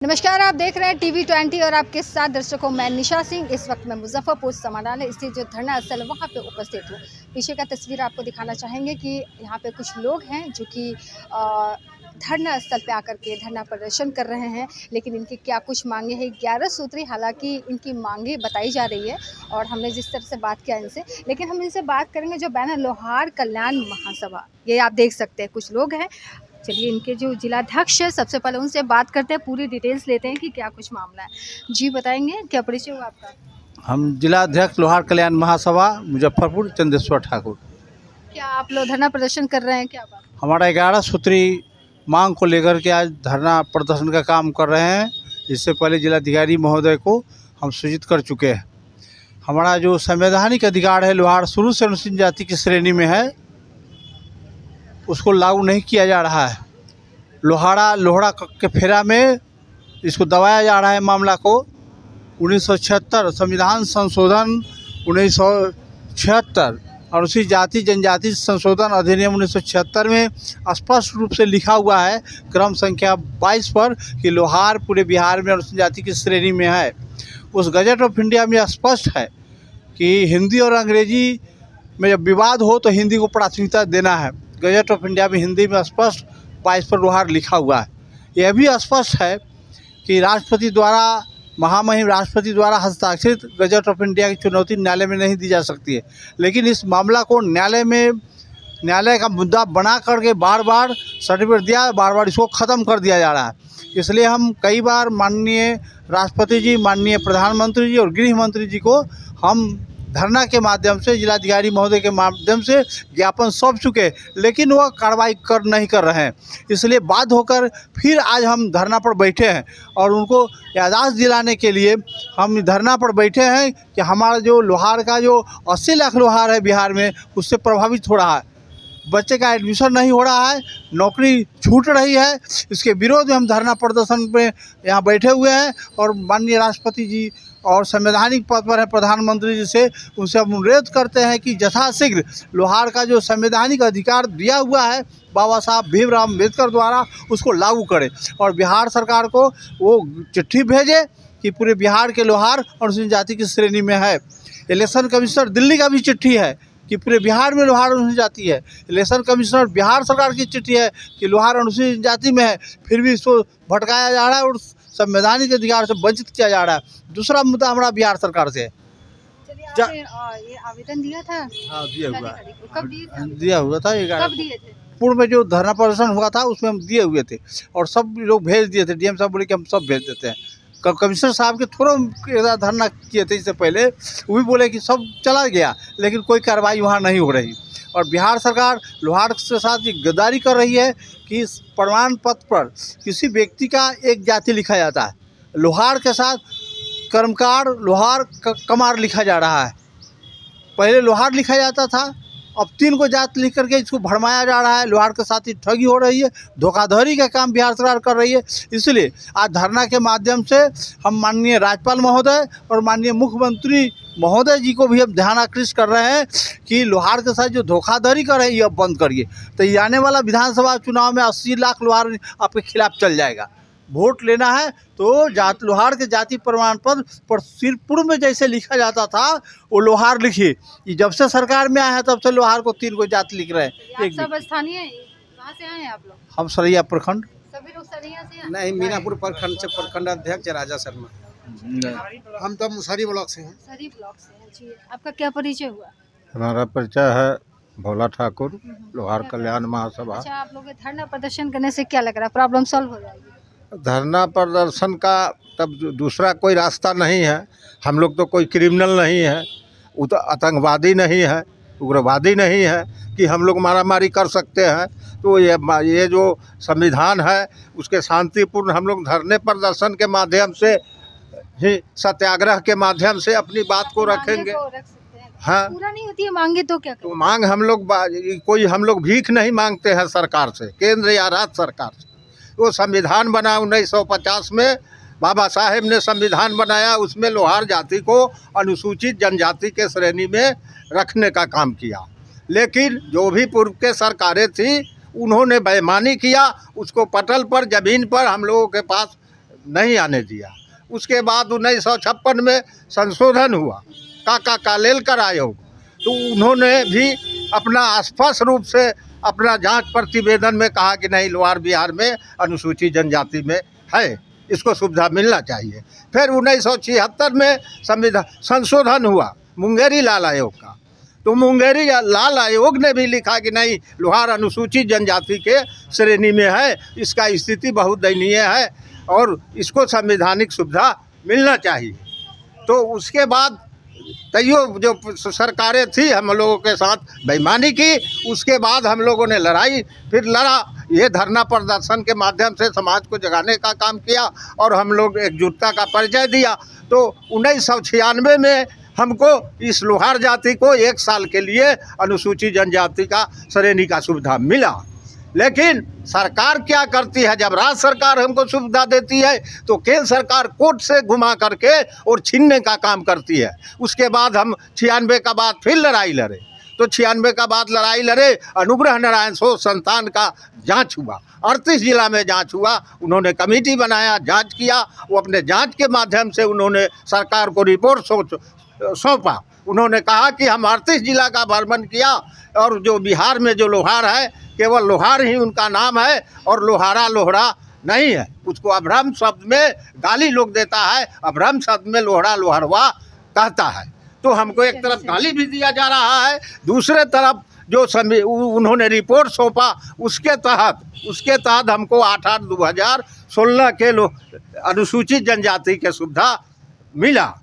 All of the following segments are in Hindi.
नमस्कार, आप देख रहे हैं TV20 और आपके साथ दर्शकों मैं निशा सिंह। इस वक्त मैं मुजफ्फरपुर समानालय स्थित जो धरना स्थल वहाँ पे उपस्थित हूँ। पीछे का तस्वीर आपको दिखाना चाहेंगे कि यहाँ पे कुछ लोग हैं जो कि धरना स्थल पे आकर के धरना प्रदर्शन कर रहे हैं, लेकिन इनकी क्या कुछ मांगे हैं 11 सूत्री। हालांकि इनकी मांगे बताई जा रही है और हमने जिस तरह से बात किया इनसे, लेकिन हम इनसे बात करेंगे जो बैनर लोहार कल्याण महासभा, ये आप देख सकते हैं कुछ लोग हैं। चलिए इनके जो जिलाध्यक्ष है सबसे पहले उनसे बात करते हैं, पूरी डिटेल्स लेते हैं कि क्या कुछ मामला है। जी बताएंगे, क्या परिचय हुआ आपका? हम जिलाध्यक्ष लोहार कल्याण महासभा मुजफ्फरपुर चंदेश्वर ठाकुर। क्या आप लोग धरना प्रदर्शन कर रहे हैं, क्या बात? हमारा 11 सूत्री मांग को लेकर के आज धरना प्रदर्शन का काम कर रहे हैं। इससे पहले जिलाधिकारी महोदय को हम सूचित कर चुके हैं। हमारा जो संवैधानिक अधिकार है, लोहार शुरू से अनुसूचित जाति की श्रेणी में है, उसको लागू नहीं किया जा रहा है। लोहड़ा के फेरा में इसको दबाया जा रहा है मामला को। 1976 संविधान संशोधन 1976 अनुसूचित जाति जनजाति संशोधन अधिनियम 1976 में स्पष्ट रूप से लिखा हुआ है क्रम संख्या 22 पर कि लोहार पूरे बिहार में अनुसूचित जाति की श्रेणी में है। उस गजट ऑफ इंडिया में स्पष्ट है कि हिंदी और अंग्रेजी में जब विवाद हो तो हिंदी को प्राथमिकता देना है। गजट ऑफ इंडिया में हिंदी में स्पष्ट 22 पर लोहार लिखा हुआ है। यह भी स्पष्ट है कि राष्ट्रपति द्वारा महामहिम राष्ट्रपति द्वारा हस्ताक्षरित गजट ऑफ इंडिया की चुनौती न्यायालय में नहीं दी जा सकती है। लेकिन इस मामला को न्यायालय का मुद्दा बना करके बार बार सर्टिफिकेट दिया, बार बार इसको ख़त्म कर दिया जा रहा है। इसलिए हम कई बार माननीय राष्ट्रपति जी, माननीय प्रधानमंत्री जी और गृह मंत्री जी को हम धरना के माध्यम से, जिलाधिकारी महोदय के माध्यम से ज्ञापन सौंप चुके, लेकिन वह कार्रवाई नहीं कर रहे हैं। इसलिए बाध्य होकर फिर आज हम धरना पर बैठे हैं और उनको याददाश्त दिलाने के लिए हम धरना पर बैठे हैं कि हमारा जो लोहार का जो 80 लाख लोहार है बिहार में, उससे प्रभावित हो रहा है। बच्चे का एडमिशन नहीं हो रहा है, नौकरी छूट रही है। इसके विरोध में हम धरना प्रदर्शन पे यहाँ बैठे हुए हैं और माननीय राष्ट्रपति जी और संवैधानिक पद पर है प्रधानमंत्री जी से, उनसे हम अनुरोध करते हैं कि यथाशीघ्र लोहार का जो संवैधानिक अधिकार दिया हुआ है बाबा साहब भीमराव अम्बेडकर द्वारा, उसको लागू करें और बिहार सरकार को वो चिट्ठी भेजे कि पूरे बिहार के लोहार अनुसूचित जाति की श्रेणी में है। इलेक्शन कमिश्नर दिल्ली का भी चिट्ठी है कि पूरे बिहार में लोहार अनुसूचित जाति है। इलेक्शन कमिश्नर बिहार सरकार की चिट्ठी है कि लोहार अनुसूचित जाति में है, फिर भी इसको भटकाया जा रहा है और संवैधानिक अधिकार से वंचित किया जा रहा है। दूसरा मुद्दा हमारा बिहार सरकार से है। चलिए, आपने ये आवेदन दिया था? हाँ, दिया हुआ है। कब दिया हुआ था। कब दिए थे? पूर्व में जो धरना प्रदर्शन हुआ था उसमें हम दिए हुए थे और सब लोग भेज दिए थे। डीएम साहब बोले कि हम सब भेज देते हैं। कमिश्नर साहब के थोड़ा धरना किए थे इससे पहले, वो भी बोले कि सब चला गया, लेकिन कोई कार्रवाई वहाँ नहीं हो रही। और बिहार सरकार लोहार के साथ ये गद्दारी कर रही है कि इस प्रमाण पत्र पर किसी व्यक्ति का एक जाति लिखा जाता है, लोहार के साथ कर्मकार लोहार कमार लिखा जा रहा है। पहले लोहार लिखा जाता था, अब 3 को जात लिख करके इसको भरमाया जा रहा है। लोहार के साथ ही ठगी हो रही है, धोखाधड़ी का काम बिहार सरकार कर रही है। इसलिए आज धरना के माध्यम से हम माननीय राज्यपाल महोदय और माननीय मुख्यमंत्री महोदय जी को भी हम ध्यान आकृष्ट कर रहे हैं कि लोहार के साथ जो धोखाधड़ी कर रहे हैं ये बंद करिए। तो ये आने वाला विधानसभा चुनाव में 80 लाख लोहार आपके खिलाफ चल जाएगा। वोट लेना है तो लोहार के जाति प्रमाण पत्र पर सिर्फ पूर्व में जैसे लिखा जाता था वो लोहार लिखिए। जब से सरकार में आया है तब से लोहार को 3 को जाति लिख रहे हैं। आप सब स्थानीय कहाँ से आए हैं आप लोग? हम सरिया प्रखंड। सभी लोग सरिया से हैं? नहीं, मीनापुर प्रखंड से प्रखंड अध्यक्ष राजा शर्मा। हम तो मुसहरी ब्लॉक से हैं। सरी ब्लॉक से हैं। जी, आपका क्या परिचय हुआ? हमारा परिचय है भोला ठाकुर, लोहार कल्याण महासभा। अच्छा, आप लोग धरना प्रदर्शन करने से क्या लग रहा है, प्रॉब्लम सॉल्व हो जाएगी? धरना प्रदर्शन का तब दूसरा कोई रास्ता नहीं है। हम लोग तो कोई क्रिमिनल नहीं है, वो तो आतंकवादी नहीं है, उग्रवादी नहीं है कि हम लोग मारामारी कर सकते हैं। तो ये जो संविधान है उसके शांतिपूर्ण हम लोग धरने प्रदर्शन के माध्यम से ही, सत्याग्रह के माध्यम से अपनी बात को रखेंगे। हाँ, पूरा नहीं होती है मांगे तो क्या करें? तो मांग हम लोग भीख नहीं मांगते हैं सरकार से, केंद्र या राज्य सरकार से। वो संविधान बना 1950 में, बाबा साहेब ने संविधान बनाया, उसमें लोहार जाति को अनुसूचित जनजाति के श्रेणी में रखने का काम किया। लेकिन जो भी पूर्व के सरकारें थी उन्होंने बेईमानी किया, उसको पटल पर ज़मीन पर हम लोगों के पास नहीं आने दिया। उसके बाद 1956 में संशोधन हुआ, काका कालेलकर आयोग, तो उन्होंने भी अपना स्पष्ट रूप से अपना जांच प्रतिवेदन में कहा कि नहीं, लोहार बिहार में अनुसूचित जनजाति में है, इसको सुविधा मिलना चाहिए। फिर 1976 में संविधान संशोधन हुआ मुंगेरी लाल आयोग का, तो मुंगेरी लाल आयोग ने भी लिखा कि नहीं, लोहार अनुसूचित जनजाति के श्रेणी में है, इसका स्थिति बहुत दयनीय है और इसको संवैधानिक सुविधा मिलना चाहिए। तो उसके बाद तैयो जो सरकारें थी हम लोगों के साथ बेईमानी की। उसके बाद हम लोगों ने लड़ाई फिर लड़ा, ये धरना प्रदर्शन के माध्यम से समाज को जगाने का काम किया और हम लोग एकजुटता का परिचय दिया। तो 1996 में हमको इस लोहार जाति को 1 साल के लिए अनुसूचित जनजाति का श्रेणी का सुविधा मिला। लेकिन सरकार क्या करती है, जब राज्य सरकार हमको सुविधा देती है तो केंद्र सरकार कोर्ट से घुमा करके और छीनने का काम करती है। उसके बाद हम 96 का बाद फिर लड़ाई लड़े, तो 96 का बाद लड़ाई लड़े, अनुग्रह नारायण शोध संस्थान का जांच हुआ, 38 जिला में जांच हुआ, उन्होंने कमेटी बनाया, जांच किया, वो अपने जांच के माध्यम से उन्होंने सरकार को रिपोर्ट सौंपा। उन्होंने कहा कि हम 38 जिला का भ्रमण किया और जो बिहार में जो लोहार है केवल लोहार ही उनका नाम है और लोहारा लोहड़ा नहीं है। उसको अभ्रम शब्द में गाली लोग देता है, अभ्रम शब्द में लोहड़ा लोहरवा कहता है। तो हमको एक तरफ गाली भी दिया जा रहा है, दूसरे तरफ जो उन्होंने रिपोर्ट सौंपा उसके तहत हमको 8/8/2016 के अनुसूचित जनजाति के सुविधा मिला।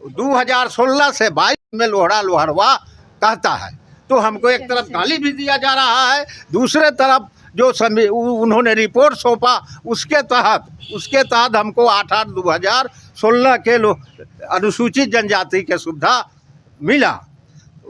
2016 से 22 में लोहड़ा लोहरवा कहता है। तो हमको एक तरफ गाली भी दिया जा रहा है, दूसरे तरफ जो उन्होंने रिपोर्ट सौंपा उसके तहत हमको 8/8/2016 के अनुसूचित जनजाति के सुविधा मिला।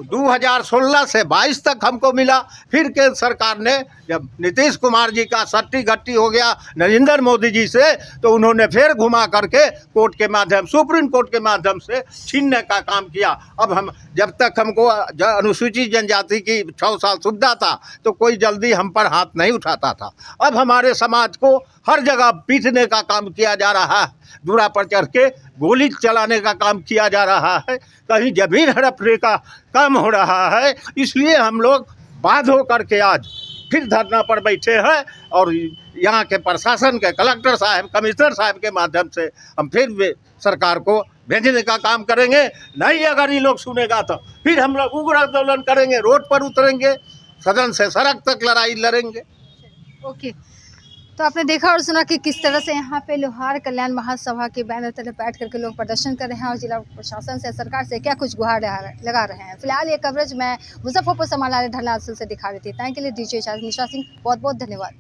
2016 से 22 तक हमको मिला। फिर केंद्र सरकार ने, जब नीतीश कुमार जी का सट्टी घट्टी हो गया नरेंद्र मोदी जी से, तो उन्होंने फिर घुमा करके कोर्ट के माध्यम, सुप्रीम कोर्ट के माध्यम से छीनने का काम किया। अब हम, जब तक हमको अनुसूचित जनजाति की 6 साल सुविधा था तो कोई जल्दी हम पर हाथ नहीं उठाता था। अब हमारे समाज को हर जगह पीटने का काम किया जा रहा है, दूरा पर चढ़ के गोली चलाने का काम किया जा रहा है, कहीं जमीन हड़पने का काम हो रहा है। इसलिए हम लोग बाध्य होकर के आज फिर धरना पर बैठे हैं और यहाँ के प्रशासन के, कलेक्टर साहब, कमिश्नर साहब के माध्यम से हम फिर भी सरकार को भेजने का काम करेंगे। नहीं अगर ये लोग सुनेगा तो फिर हम लोग उग्र आंदोलन करेंगे, रोड पर उतरेंगे, सदन से सड़क तक लड़ाई लड़ेंगे। ओके, तो आपने देखा और सुना कि किस तरह से यहाँ पे लोहार कल्याण महासभा के बैनर तले बैठ करके लोग प्रदर्शन कर रहे हैं और जिला प्रशासन से, सरकार से क्या कुछ गुहार लगा रहे हैं। फिलहाल ये कवरेज मैं मुजफ्फरपुर समानालय धरना स्थल से दिखा रही थी। Thank you, DJ Nisha Singh, बहुत बहुत धन्यवाद।